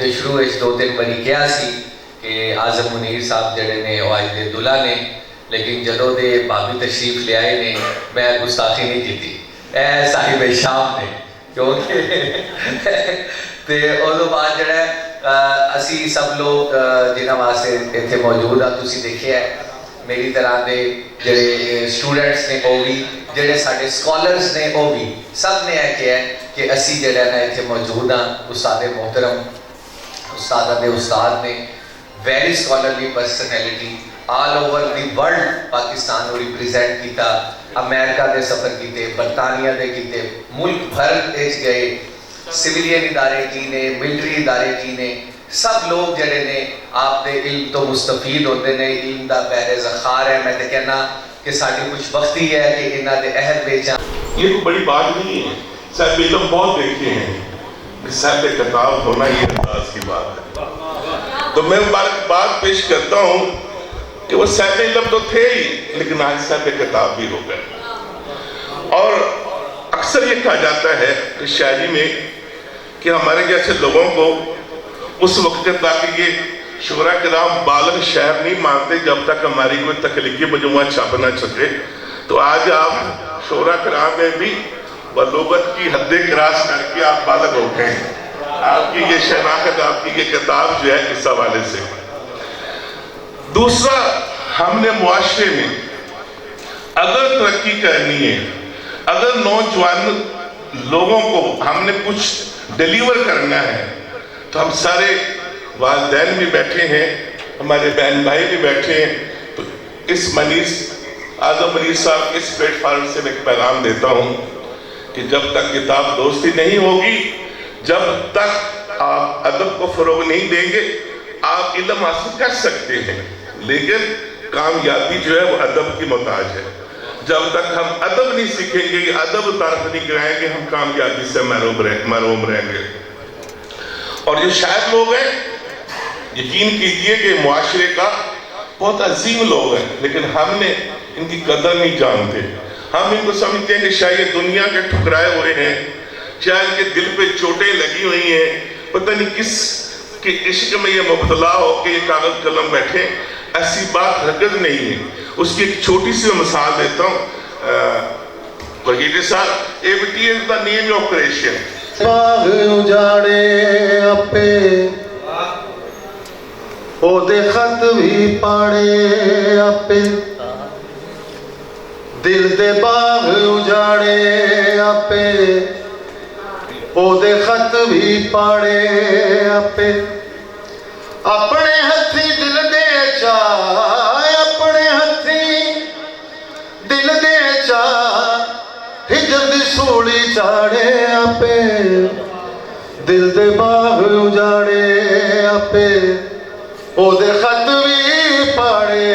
ਤੇ ਸ਼ੁਰੂ ਵਿੱਚ 2-3 ਵਾਰੀ ਕਿਹਾ ਸੀ ਕਿ ਆਜ਼ਮ ਮੁਨੀਰ ਸਾਹਿਬ ਜਿਹੜੇ ਨੇ ਉਹ ਅੱਜ ਦੇ ਦੁਲਾ ਨੇ, लेकिन जदों दे भाभी तशरीफ ले आए ने मैं गुस्ताखी नहीं की ए साहिब शाम ने, क्योंकि तो उदों बाद जो असी सब लोग जिन्होंने वास्ते इतने मौजूद आ, तुसी देखिए मेरी तरह के जोड़े स्टूडेंट्स ने वो भी, जोड़े साढ़े स्कॉलर्स ने वो भी, सब ने यह किया कि असी जोड़ा ना इतने मौजूद हाँ। उस्ताद मोहतरम उस्ताद दे उस्ताद ने very scholarly personality all over the world Pakistan को रिप्रेजेंट किया, अमेरिका के सफ़र किए, बरतानिया के किए, मुल्क भर गए, सिविलियन इदारे की ने, मिलटरी इदारे की ने, सब लोग जड़े ने आपके इल्म तो मुस्तफीद होते हैं, इल्म का बहरे ज़खार है। मैं तो कहना कि साड़ी कुछ वक्त ही है कि इन्हों के अहद बेचा। ये कोई बड़ी बात नहीं है, साहब इल्म बहुत देखे हैं, साहब किताब होना ये अंदाज की बात है। तो मैं बात पेश करता हूँ कि वो साहब इल्म तो थे ही, लेकिन आज साहब किताब भी हो गए। और अक्सर ये कहा जाता है कि शायरी में कि हमारे जैसे लोगों को उस वक्त तक ये शुरा किराम बालग शायर नहीं मानते जब तक हमारी कोई तख्लीकी मजमुआ छप ना सके। तो आज आप शुरा किराम में भी बलोगत की हदें क्रॉस करके आप बालग हो गए। आपकी ये शनाख्त, आपकी ये किताब जो है इस हवाले से। दूसरा, हमने मुआशरे में अगर तरक्की करनी है, अगर नौजवान लोगों को हमने कुछ डिलीवर करना है, तो हम सारे वालिदैन भी बैठे हैं, हमारे बहन भाई भी बैठे हैं। तो इस आज़म मनीर साहब इस प्लेटफार्म से मैं एक पैगाम देता हूँ कि जब तक किताब दोस्ती नहीं होगी, जब तक आप अदब को फरोग नहीं देंगे, आप इल्म हासिल कर सकते हैं, लेकिन कामयाबी जो है वो अदब की मोहताज है। जब तक हम अदब नहीं सीखेंगे, अदब तारफ नहीं कराएंगे, हम कामयाबी से महरूम रहेंगे। और ये शायद लोग हैं, यकीन कीजिए कि मुआशरे का बहुत अजीम लोग हैं, लेकिन हमने इनकी कदर नहीं जानते। हम इनको समझते हैं कि शायद ये दुनिया के ठुकराए हुए हैं, शायद इनके दिल पे चोटें लगी हुई हैं, पता नहीं किस के इश्क में ये मुब्तला हो कि ये कागज कलम बैठे। ऐसी बात हरगिज़ नहीं है। उसकी एक छोटी सी मिसाल देता हूँ। वकील साहब, ABT is the name of creation. बाग उजाड़े आपे ओदे खत भी पाड़े आपे, दिल दे बाग उजाड़े आपे ओदे खत भी पाड़े आपे। अपने हथी दिल दे चा, अपने हथी दिल दे चा, हिजर दी सूली चाड़े आपे, दिल दे बाग उजाड़े आपे ओदे खत भी पाड़े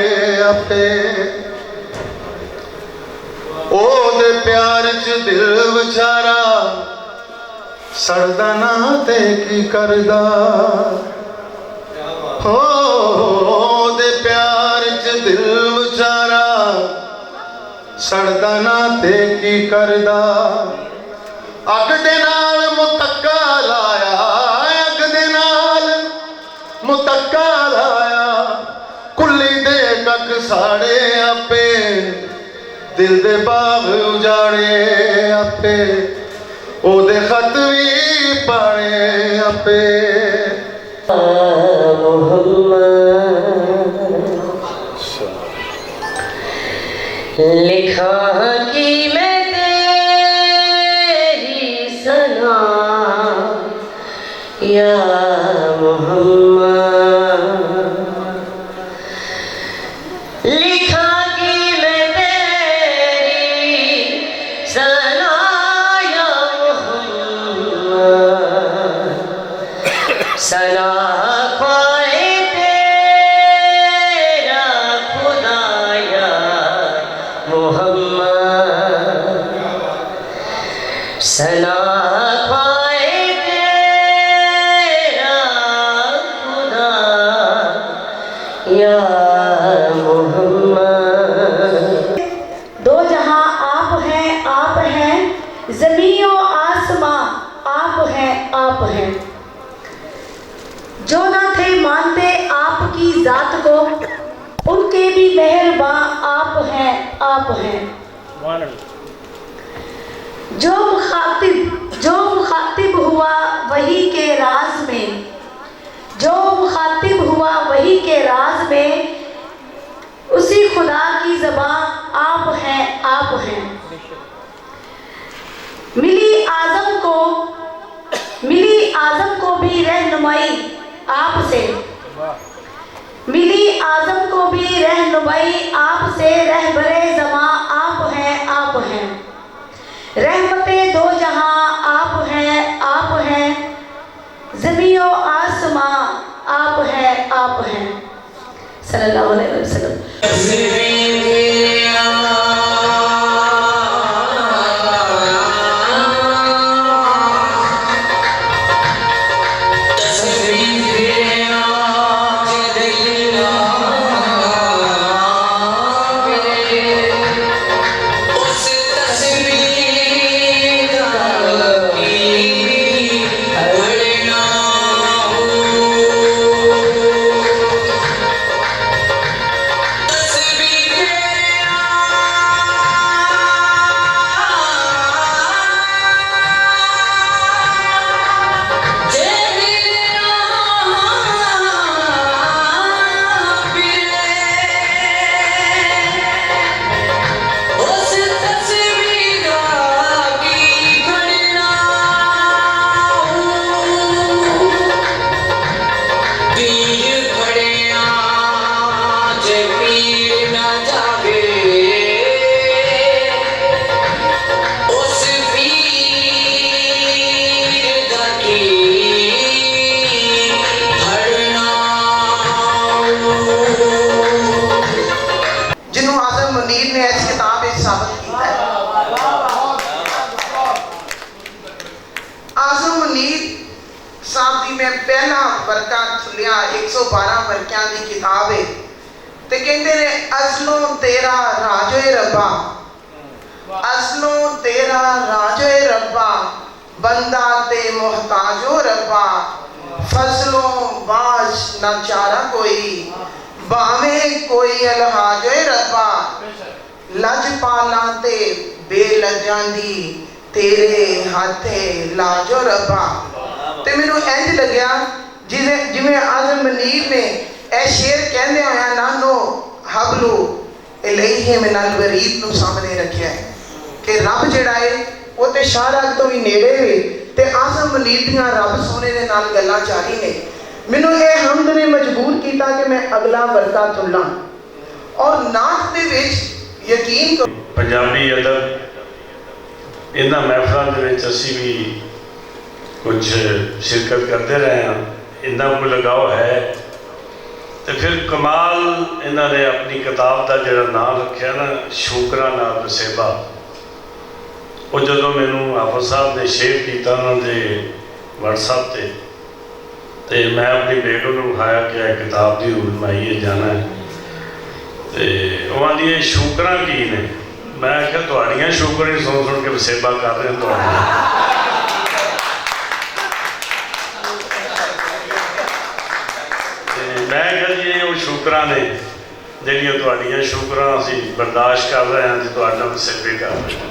आपे। ओदे प्यार च दिल विचारा सड़दा ना ते की करदा, हो दे प्यार च दिल विचारा सड़दा ना ते की करदा। अग दे नाल मुतक्का लाया, अग दे नाल मुतक्का लाया, कुल्ली दे कक साड़े आपे, दिल दे बाग उजाड़े आपे ओदे खत भी पाड़े आपे। लिखा कि मैं तेरी सना या मोहम्मद, लिखा कि मैं तेरी सना या मोहम्मद, सना सना पाए तेरा खुदा या मोहम्मद। दो जहां आप हैं, ज़मीन और आसमां आप हैं, आप हैं। मानते आपकी जात को, उनके भी मेहरबान आप हैं। जो मुखातिब हुआ वही के राज में, जो मुखातिब हुआ वही के राज में, उसी खुदा की ज़बान आप हैं। मिली आज़म को भी रहनुमाई आपसे, मिली आज़म को भी रहनुमाई आपसे, रहबरे ज़मां आप हैं। रहमते दो जहां आप हैं, ज़मीन व आसमां आप हैं। सल्लल्लाहु अलैहि वसल्लम। मैं पहला वर्का खुलिया 112 वर्कियां दी किताब है ते कहंदे ने अज़लों तेरा राजोए रब्बा, अज़लों तेरा राजोए रब्बा, बंदा ते मोहताजो रब्बा, फजलों बाज ना चारा कोई, बावे कोई अलहाजोए रब्बा, लज पाला ते बेलजां दी तेरे हाथे लाजो रब्बा। ते मैनू इंज लग्या जिवें आज़म मनीर ने ए शेर कहंदे होया नानो हबलू इलैहि मिनल वरीद नू सामने रखिया है कि रब जिहड़ा है वो ते शाहराग तो भी नेड़े वे ते आज़म मनीर दियां रब सोने दे नाल गल्लां जारी ने। मैनू ये हमद ने मजबूर किया कि मैं अगला वर्का तुल्ला और नात दे विच यकीन पंजाबी अदब इन्हां महफिलों दे विच असीं भी कुछ शिरकत करते रहे हैं, इन्ना को लगाव है। तो फिर कमाल इन्होंने अपनी किताब का जो नाम रखा ना शूकरा नाल नसेबा, वो जो मैनू हाफिज़ साहब ने शेयर किया उन्होंने व्हाट्सएप से तो मैं अपनी बेगम को विखाया कि यह किताब की रूनमाई है जाना है। तो वहाँ दी शूकरा की ने, मैं आख्या तुहाड़ियां शूकर ही सुन सुन के वसेबा कर रहे हैं तुहाड़ियां। मैं कह जी वो शूकरा ने ਜਿਹੜੀਆਂ ਤੁਹਾਡੀਆਂ ਸ਼ੁਕਰਾਂ ਅਸੀਂ ਬਰਦਾਸ਼ਤ ਕਰ ਰਹੇ ਹਾਂ ਤੇ ਤੁਹਾਡਾ ਵਸੇਬੇ ਕਰ ਰਹੇ ਹਾਂ।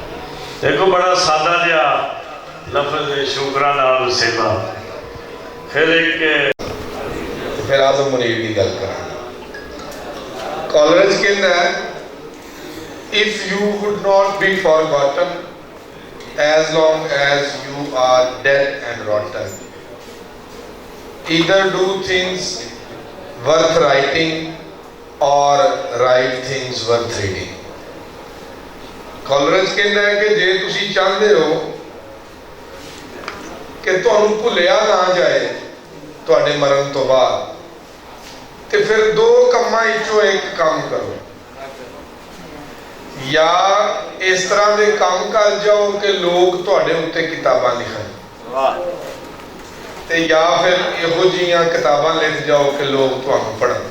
ਦੇਖੋ ਬੜਾ ਸਾਦਾ ਜਿਹਾ ਲਫ਼ਜ਼ ਹੈ ਸ਼ੁਕਰਾਂ ਨਾਲ ਵਸੇਬਾ। ਫਿਰ आज़म मुनीर की गल करा कॉलरेज कहता है if you would not be forgotten as long as you are dead and rotten, either do things worth writing or write things worth reading। Coleridge कहता है कि जे तुसी चाहते हो कि तुहानू भुलिया ना जाए तुहाडे मरण तो बाद तो फिर दो कामां विचों एक काम करो, या इस तरह के काम कर जाओ कि लोग तुहाडे उत्ते किताबां लिखण, ते या फिर इहो जिहियां किताबां लिख जाओ कि लोग तुहानू पढ़न।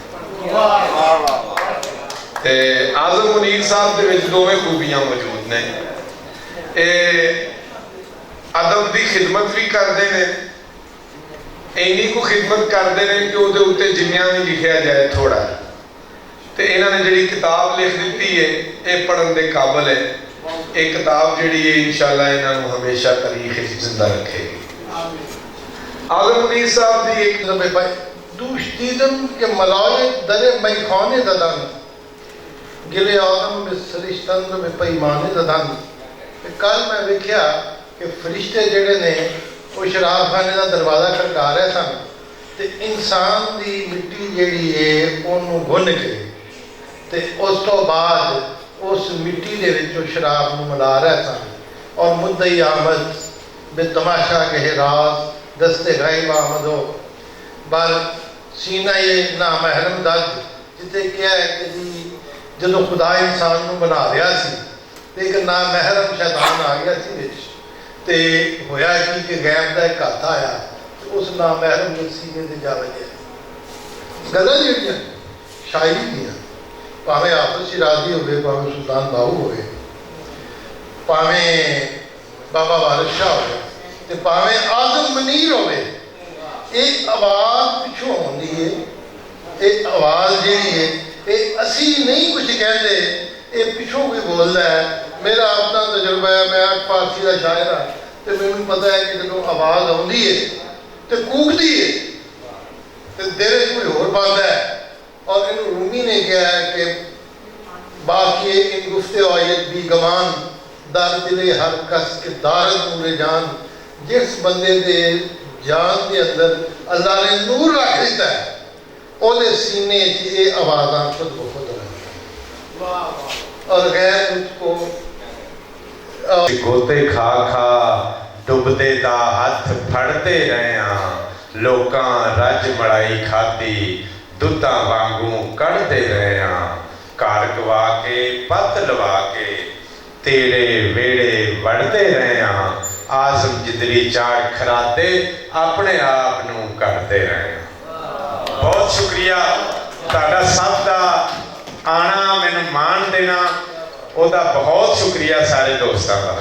ते आज़म मुनीर साहब दे विच दोवें खूबियां मौजूद ने। अदब की खिदमत भी करते हैं, ਇੰਨੀ ਕੁ ਖਿਦਮਤ ਕਰਦੇ ਨੇ ਕਿ ਉਹਦੇ ਉੱਤੇ ਜਿੰਨਾ ਵੀ ਲਿਖਿਆ ਜਾਏ ਥੋੜਾ। ਤੇ ਇਹਨਾਂ ਨੇ ਜਿਹੜੀ ਕਿਤਾਬ ਲਿਖ ਦਿੱਤੀ ਹੈ ਇਹ ਪੜ੍ਹਨ ਦੇ ਕਾਬਲ ਹੈ। ਇਹ ਕਿਤਾਬ ਜਿਹੜੀ ਹੈ ਇਨਸ਼ਾਅੱਲਾ ਇਹਨਾਂ ਨੂੰ ਹਮੇਸ਼ਾ ਤਾਰੀਖ ਵਿੱਚ ਜ਼ਿੰਦਾ ਰੱਖੇਗੀ। आजम मुनीर साहब दी एक जब भाई दूश दीदम के मलाए दरे मई खाने ददन गिले आदम में सरिश्तन में पैमाने ददन। कल मैं देखा कि फरिश्ते जड़े ने वो शराब खाने का दरवाज़ा खड़का रहे सन ते इंसान दी मिट्टी जड़ी है उन्होंने गुन के ते उस तो बाद उस मिट्टी दे विचों शराब नूं मिला रहे सन। और मुद्दई आमद बेतमाशा के राज दस्ते गायब आमदो बार सीना ये नामहरम दर्द जिते क्या है कि जी जदों खुदा इंसान नूं बना रहा सी ते एक नामहरम शैतान आ गया सी विच ते होया कि गैब दा एक हत्थ आया ते उस नामहरम दे सीने ते जा वजया। गल्लां जिहड़ियां शायरी दियां भावें आफत शिराजी होवे भावें सुल्तान बाहू होवे भावें बाबा वारिस शाह होवे ते भावें आजम मनीर होवे एक आवाज़ पिछों आउंदी है। एक आवाज़ जिहड़ी है ये असी नहीं कुछ कहते ये पिछों कोई बोलता है। मेरा अपना तजुर्बा है मैं फारसी का शायर हाँ तो मैनूं पता है कि जो आवाज़ आउंदी है तो कूकदी है तो दिल कोई होर पाता है। और इन्हूं रूमी ने कहा है कि बाकी इन गुफ्ते आयत भी गमान दर दिले हर कस के दारत नूरे जान। जिस बंदे दे जान के अंदर अल्लाह ने नूर रख दिता है ओदे सीने च ये आवाज़ां खुद ब खुद और गैर मुझको गोते खा खा डुबदे दा हथ फड़ते रहे लोकां रज मड़ाई खाती दुद्धां वांगू कढ़ते रहे घर गवा के पत लवा के तेरे वेड़े वड़ते रहे आसम जिदरी चाड़ खराते अपने आप नूं करते रहे। बहुत शुक्रिया तुहाडा सब दा आना मैनूं मान देना ओदा बहुत शुक्रिया सारे दोस्तां दा।